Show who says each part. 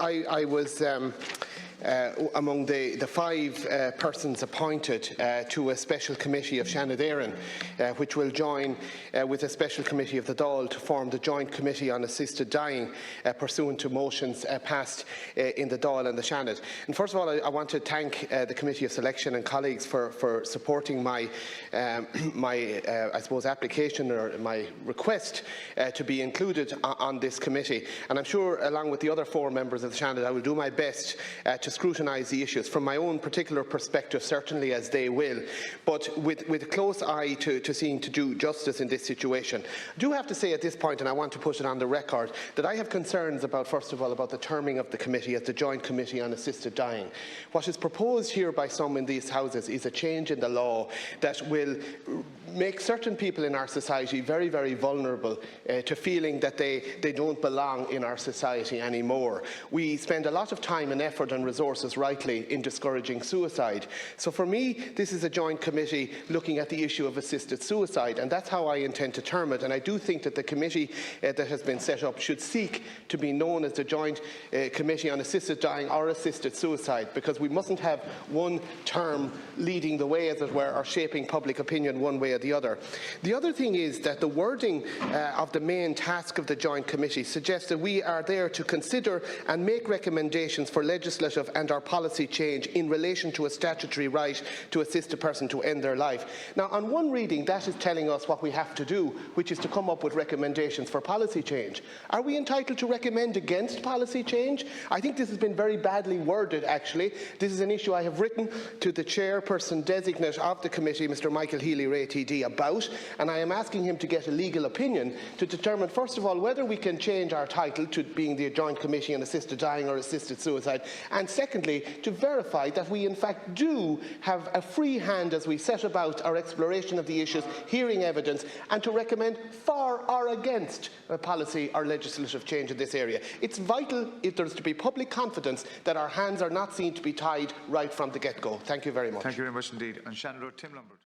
Speaker 1: I was among the 5 persons appointed to a special committee of Seanad Éireann, which will join with a special committee of the Dáil to form the Joint Committee on Assisted Dying, pursuant to motions passed in the Dáil and the Seanad. And first of all, I want to thank the Committee of Selection and colleagues for supporting my I suppose, application or my request to be included on this committee. And I'm sure, along with the other 4 members of the Seanad, I will do my best to scrutinise the issues from my own particular perspective, certainly as they will, but with a close eye to seeing to do justice in this situation. I do have to say at this point, and I want to put it on the record, that I have concerns about, first of all, about the terming of the committee as the Joint Committee on Assisted Dying. What is proposed here by some in these houses is a change in the law that will make certain people in our society very, very vulnerable to feeling that they don't belong in our society anymore. We spend a lot of time and effort and resources, rightly, in discouraging suicide. So for me, this is a joint committee looking at the issue of assisted suicide, and that's how I intend to term it. And I do think that the committee that has been set up should seek to be known as the Joint Committee on Assisted Dying or Assisted Suicide, because we mustn't have one term leading the way, as it were, or shaping public opinion one way or the other. The other thing is that the wording of the main task of the Joint Committee suggests that we are there to consider and make recommendations for legislative and or policy change in relation to a statutory right to assist a person to end their life. Now, on one reading, that is telling us what we have to do, which is to come up with recommendations for policy change. Are we entitled to recommend against policy change? I think this has been very badly worded, actually. This is an issue I have written to the chairperson designate of the committee, Mr Michael Healy-Rae TD, about, and I am asking him to get a legal opinion to determine, first of all, whether we can change our title to being the Joint Committee on Assisted Dying or Assisted Suicide, and secondly, to verify that we in fact do have a free hand as we set about our exploration of the issues, hearing evidence, and to recommend for or against a policy or legislative change in this area. It's vital if there is to be public confidence that our hands are not seen to be tied right from the get-go. Thank you very much.
Speaker 2: Thank you very much indeed. And Shannon Tim Lombard.